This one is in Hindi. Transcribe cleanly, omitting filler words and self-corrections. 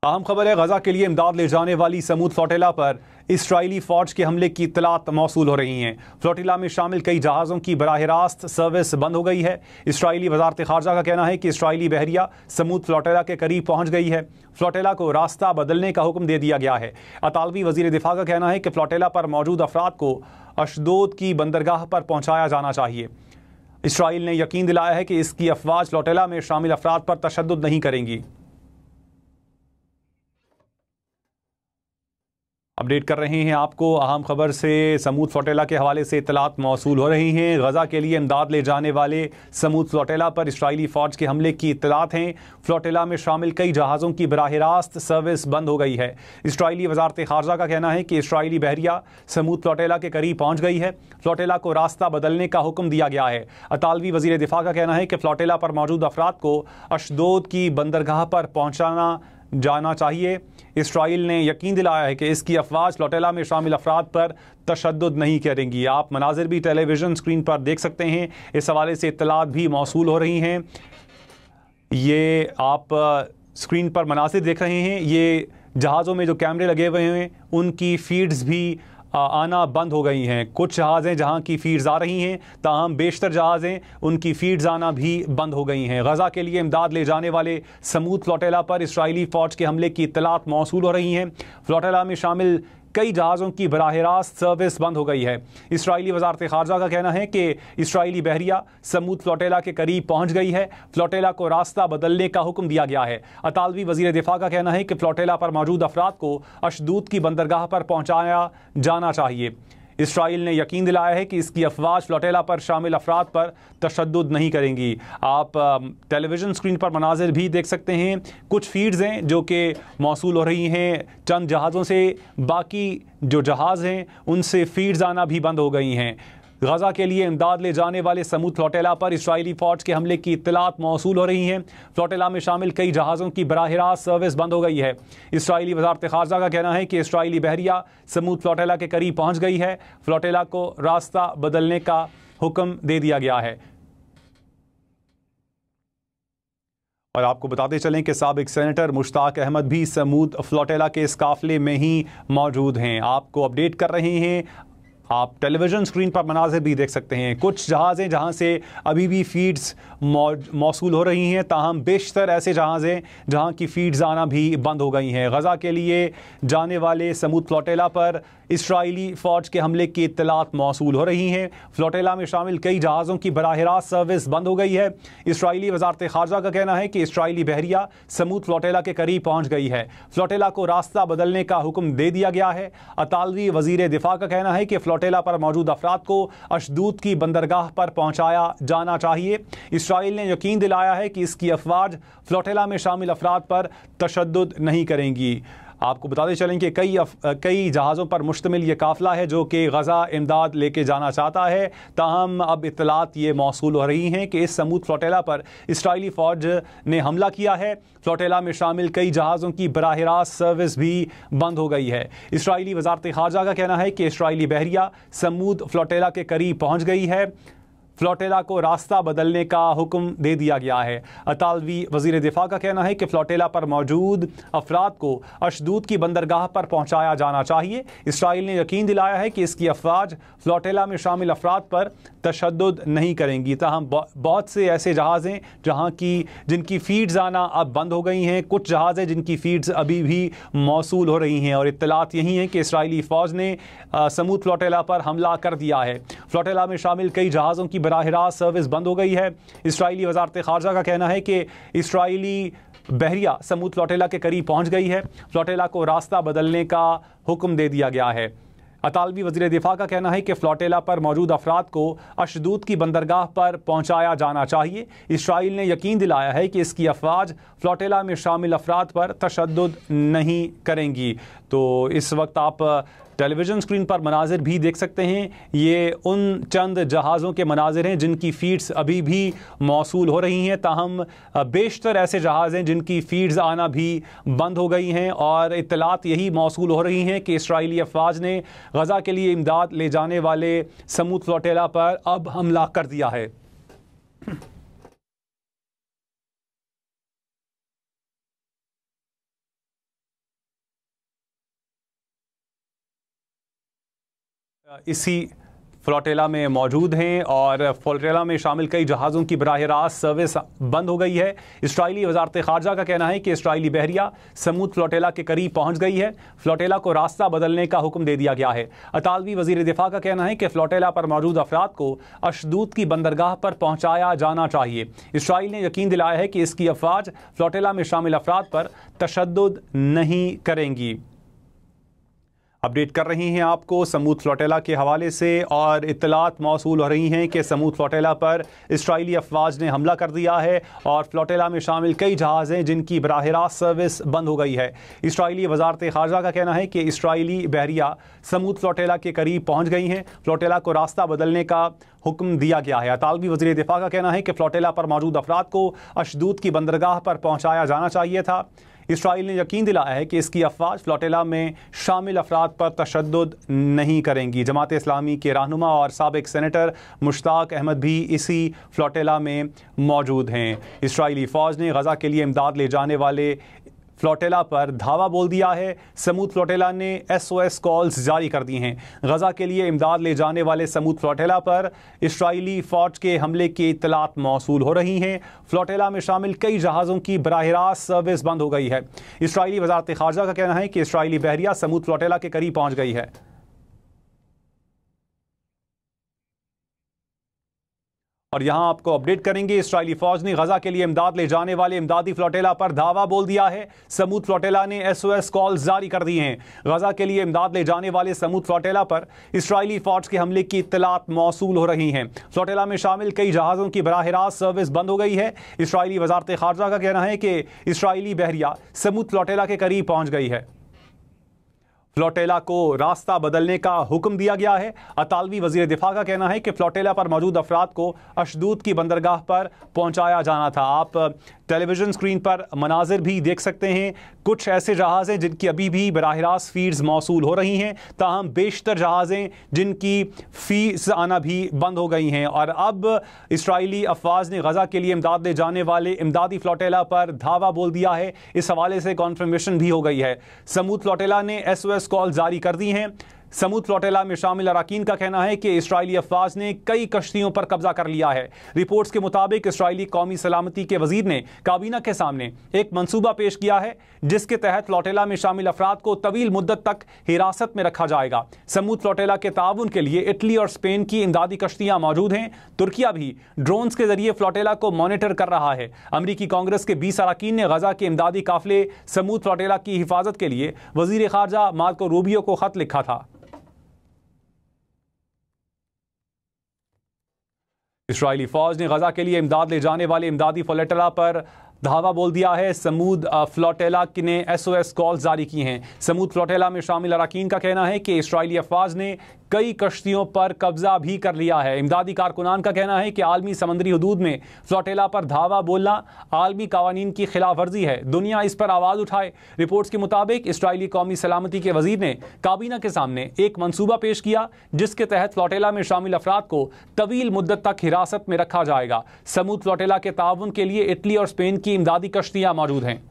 अहम खबर है, गजा के लिए इमदाद ले जाने वाली समूद फ्लोटिला पर इस्राइली फौज के हमले की इत्तलात मौसूल हो रही हैं। फ्लोटिला में शामिल कई जहाज़ों की बराह रास्त सर्विस बंद हो गई है। इस्राइली वजारत खारजा का कहना है कि इस्राइली बहरिया समूद फ्लोटिला के करीब पहुंच गई है। फ्लोटिला को रास्ता बदलने का हुक्म दे दिया गया है। अतालवी वजीर दिफा का कहना है कि फ्लोटिला पर मौजूद अफराद को अशदोद की बंदरगाह पर पहुंचाया जाना चाहिए। इसराइल ने यकीन दिलाया है कि इसकी अफवाज फ्लोटिला में शामिल अफराद पर तशद्दुद नहीं करेंगी। अपडेट कर रहे हैं आपको अहम खबर से। समूद फ्लोटिला के हवाले से इत्तलात मौसूल हो रही हैं। गजा के लिए इमदाद ले जाने वाले समूद फ्लोटिला पर इस्राइली फ़ौज के हमले की इत्तलात हैं। फ्लोटिला में शामिल कई जहाज़ों की बराह रास्त सर्विस बंद हो गई है। इस्राइली वजारत खारजा का कहना है कि इस्राइली बहरिया समूद फ्लोटिला के करीब पहुंच गई है। फ्लोटिला को रास्ता बदलने का हुक्म दिया गया है। अतालवी वजीर दिफा का कहना है कि फ्लोटिला पर मौजूद अफराद को अशदोद की बंदरगाह पर पहुंचाना जाना चाहिए। इसराइल ने यकीन दिलाया है कि इसकी अफवाज फ्लोटिला में शामिल अफराद पर तशद्दुद नहीं करेंगी। आप मनाजिर भी टेलीविज़न स्क्रीन पर देख सकते हैं। इस हवाले से इत्तलात भी मौसूल हो रही हैं। ये आप स्क्रीन पर मनाजिर देख रहे हैं। ये जहाज़ों में जो कैमरे लगे हुए हैं उनकी फीड्स भी आना बंद हो गई हैं। कुछ जहाज़ हैं जहां की फीड्स आ रही हैं, ताहम बेशतर जहाज़ हैं उनकी फीड्स आना भी बंद हो गई हैं। गजा के लिए इमदाद ले जाने वाले समूद फ्लोटिला पर इस्राइली फ़ौज के हमले की इत्तलात मौसूल हो रही हैं। फ्लोटिला में शामिल कई जहाज़ों की बराह रास्त सर्विस बंद हो गई है। इस्राइली वजारत खारजा का कहना है कि इस्राइली बहरिया समूद फ्लोटिला के करीब पहुंच गई है। फ्लोटिला को रास्ता बदलने का हुक्म दिया गया है। अतालवी वजीर दिफा का कहना है कि फ्लोटिला पर मौजूद अफराद को अशदूद की बंदरगाह पर पहुंचाया जाना चाहिए। इसराइल ने यकीन दिलाया है कि इसकी अफवाज फ्लोटिला पर शामिल अफराद पर तशद्दुद नहीं करेंगी। आप टेलीविज़न स्क्रीन पर मनाजिर भी देख सकते हैं। कुछ फीड्स हैं जो कि मौसूल हो रही हैं चंद जहाज़ों से, बाकी जो जहाज़ हैं उनसे फीड्स आना भी बंद हो गई हैं। गजा के लिए इमदाद ले जाने वाले समूद फ्लोटिला पर इस्राइली फ़ौज के हमले की इत्तलात मौसूल हो रही हैं। फ्लोटिला में शामिल कई जहाज़ों की बराह रास्त सर्विस बंद हो गई है। इस्राइली वजारत खारजा का कहना है कि इस्राइली बहरिया समूद फ्लोटिला के करीब पहुंच गई है। फ्लोटिला को रास्ता बदलने का हुक्म दे दिया गया है। और आपको बताते चलें कि साबिक सेनेटर मुश्ताक अहमद भी समूद फ्लोटिला के इस काफिले में ही मौजूद हैं। आपको अपडेट कर रहे हैं। आप टेलीविज़न स्क्रीन पर मनाजिर भी देख सकते हैं। कुछ जहाज़ हैं जहां से अभी भी फीड्स मौसूल हो रही हैं, ताहम बेशतर ऐसे जहाज़ हैं जहां की फीड्स आना भी बंद हो गई हैं। गजा के लिए जाने वाले समूद फ्लोटिला पर इस्राइली फ़ौज के हमले की इत्तलात मौसूल हो रही हैं। फ्लोटिला में शामिल कई जहाज़ों की बराह रास्त सर्विस बंद हो गई है। इस्राइली वजारत खारजा का कहना है कि इस्राइली बहरिया समूद फ्लोटिला के करीब पहुंच गई है। फ्लोटिला को रास्ता बदलने का हुक्म दे दिया गया है। अतालवी वजीर दिफा का कहना है कि फ्लोटिला पर मौजूद अफराद को अशदूद की बंदरगाह पर पहुंचाया जाना चाहिए। इसराइल ने यकीन दिलाया है कि इसकी अफवाज फ्लोटिला में शामिल अफराद पर तशद्दुद नहीं करेंगी। आपको बताते चलें कि कई जहाज़ों पर मुश्तमिल ये काफ़िला है जो कि गजा इमदाद लेके जाना चाहता है। ताहम अब इत्तलात ये मौसूल हो रही हैं कि इस समूद फ्लोटिला पर इस्राइली फ़ौज ने हमला किया है। फ्लोटिला में शामिल कई जहाज़ों की बराह रास्त सर्विस भी बंद हो गई है। इस्राइली वजारत खारजा का कहना है कि इस्राइली बहरिया समूद फ्लोटिला के करीब पहुँच गई है। फ्लोटिला को रास्ता बदलने का हुक्म दे दिया गया है। अतालवी वजीर दिफा का कहना है कि फ्लोटिला पर मौजूद अफराद को अशदूद की बंदरगाह पर पहुंचाया जाना चाहिए। इसराइल ने यकीन दिलाया है कि इसकी अफवाज फ्लोटिला में शामिल अफराद पर तशद्दुद नहीं करेंगी। ताहम बहुत से ऐसे जहाज़ हैं जिनकी फीड्स आना अब बंद हो गई हैं। कुछ जहाज़ हैं जिनकी फीड्स अभी भी मौसूल हो रही हैं। और इत्तलात यही हैं कि इसराइली फ़ौज ने समूद फ्लोटिला पर हमला कर दिया है। फ्लोटिला में शामिल कई जहाज़ों की बराह रास्त सर्विस बंद हो गई है। इस्राइली वजारत खारजा का कहना है कि इस्राइली बहरिया समूद फ्लोटिला के करीब पहुंच गई है। फ्लोटिला को रास्ता बदलने का हुक्म दे दिया गया है। अतालवी वज़ीर दिफा का कहना है कि फ्लोटिला पर मौजूद अफराद को अशदूद की बंदरगाह पर पहुंचाया जाना चाहिए। इसराइल ने यकीन दिलाया है कि इसकी अफवाज फ्लोटिला में शामिल अफराद पर तशद्दुद नहीं करेंगी। तो इस वक्त आप टेलीविज़न स्क्रीन पर मनाजिर भी देख सकते हैं। ये उन चंद जहाज़ों के मनाजिर हैं जिनकी फ़ीड्स अभी भी मौसूल हो रही हैं। ताहम बेशतर ऐसे जहाज़ हैं जिनकी फ़ीड्स आना भी बंद हो गई हैं। और इत्तलात यही मौसूल हो रही हैं कि इसराइली अफवाज ने गजा के लिए इमदाद ले जाने वाले समूद फ्लोटिला पर अब हमला कर दिया है। इसी फ्लोटेला में मौजूद हैं और फ्लोटेला में शामिल कई जहाज़ों की बराह रास्त सर्विस बंद हो गई है। इसराइली वजारत ख़ारजा का कहना है कि इसराइली बहरिया समूद फ्लोटेला के करीब पहुंच गई है। फ्लोटेला को रास्ता बदलने का हुक्म दे दिया गया है। अतालवी वज़ीर दिफा का कहना है कि फ्लोटेला पर मौजूद अफराद को अशदूद की बंदरगाह पर पहुंचाया जाना चाहिए। इसराइल ने यकीन दिलाया है कि इसकी अफवाज फ्लोटेला में शामिल अफराद पर तशद्दुद नहीं करेंगी। अपडेट कर रही हैं आपको समूद फ्लोटेला के हवाले से और इत्तलात मौसूल हो रही हैं कि समूद फ्लोटेला पर इसराइली अफवाज ने हमला कर दिया है और फ्लोटेला में शामिल कई जहाज़ हैं जिनकी बराह रास्त सर्विस बंद हो गई है। इसराइली वजारत ख़ारजा का कहना है कि इसराइली बहरिया समूद फ्लोटेला के करीब पहुँच गई हैं। फ्लोटेला को रास्ता बदलने का हुक्म दिया गया है। अतालवी वज़ीर दिफा का कहना है कि फ्लोटेला पर मौजूद अफराद को अशदूद की बंदरगाह पर पहुँचाया जाना चाहिए था। इसराइल ने यकीन दिलाया है कि इसकी अफवाज फ्लोटेला में शामिल अफराद पर तशद्दुद नहीं करेंगी। जमात इस्लामी के रहनुमा और साबिक सेनेटर मुश्ताक अहमद भी इसी फ्लोटेला में मौजूद हैं। इसराइली फ़ौज ने गज़ा के लिए इमदाद ले जाने वाले फ्लोटेला पर धावा बोल दिया है। समूद फ्लोटेला ने SOS कॉल्स जारी कर दी हैं। गज़ा के लिए इमदाद ले जाने वाले समूद फ्लोटेला पर इसराइली फ़ौज के हमले की इत्तलात मौसूल हो रही हैं। फ्लोटेला में शामिल कई जहाज़ों की बराह रास्त सर्विस बंद हो गई है। इसराइली वज़ारत ख़ारजा का कहना है कि इसराइली बहरिया समूद फ्लोटेला के करीब पहुँच गई है। और यहां आपको अपडेट करेंगे, इसराइली फौज ने गजा के लिए इमदाद ले जाने वाले इमदादी फ्लोटेला पर धावा बोल दिया है। समूद फ्लोटेला ने SOS कॉल जारी कर दी हैं। गजा के लिए इमदाद ले जाने वाले समूद फ्लोटेला पर इसराइली फौज के हमले की इत्तलात मौसूल हो रही हैं। फ्लोटेला में शामिल कई जहाज़ों की बराह रास्त सर्विस बंद हो गई है। इसराइली वजारत ख़ारजा का कहना है कि इसराइली बहरिया समूद फ्लोटेला के करीब पहुंच गई है। फ्लोटेला को रास्ता बदलने का हुक्म दिया गया है। अतालवी वज़ीर दिफा का कहना है कि फ्लोटेला पर मौजूद अफराद को अशदूद की बंदरगाह पर पहुंचाया जाना था। आप टेलीविज़न स्क्रीन पर मनाजिर भी देख सकते हैं। कुछ ऐसे जहाज़ हैं जिनकी अभी भी बराह रास्त फ़ीड्स मौसूल हो रही हैं, ताहम बेशतर जहाज़ हैं जिनकी फ़ीड्स आना भी बंद हो गई हैं। और अब इसराइली अफवाज ने गज़ा के लिए इमदाद ले जाने वाले इमदादी फ्लोटेला पर धावा बोल दिया है। इस हवाले से कॉन्फर्मेशन भी हो गई है। समूद फ्लोटेला ने SOS कॉल जारी कर दी हैं। समूद फ्लोटेला में शामिल अराकीन का कहना है कि इसराइली अफवाज ने कई कश्तियों पर कब्जा कर लिया है। रिपोर्ट्स के मुताबिक इसराइली कौमी सलामती के वजीर ने काबीना के सामने एक मंसूबा पेश किया है जिसके तहत फ्लोटेला में शामिल अफराद को तवील मुद्दत तक हिरासत में रखा जाएगा। समूद फ्लोटेला के ताउन के लिए इटली और स्पेन की इमदादी कश्तियां मौजूद हैं। तुर्किया भी ड्रोन्स के जरिए फ्लोटेला को मॉनिटर कर रहा है। अमरीकी कांग्रेस के 20 अराकीन ने गजा के इमदादी काफिले समूद फ्लोटेला की हिफाजत के लिए वजीर खारजा मार्को रूबियो को खत लिखा था। इसराइली फौज ने गजा के लिए इमदाद ले जाने वाले इमदादी फ्लोटेला पर धावा बोल दिया है। समूद फ्लोटेला ने SOS कॉल जारी की हैं। समूद फ्लोटेला में शामिल अराकीन का कहना है कि इसराइली अफवाज ने कई कश्तियों पर कब्जा भी कर लिया है। इमदादी कारकुनान का कहना है कि आलमी समंदरी हदूद में फ्लोटेला पर धावा बोलना आलमी कावानीन की खिलाफ वर्जी है। दुनिया इस पर आवाज़ उठाए। रिपोर्ट्स के मुताबिक इसराइली कौमी सलामती के वजीर ने काबीना के सामने एक मंसूबा पेश किया जिसके तहत फ्लोटेला में शामिल अफराद को तवील मुद्दत तक हिरासत में रखा जाएगा। समूद फ्लोटेला के ताउन के लिए इटली और स्पेन की इमदादी कश्तियाँ मौजूद हैं।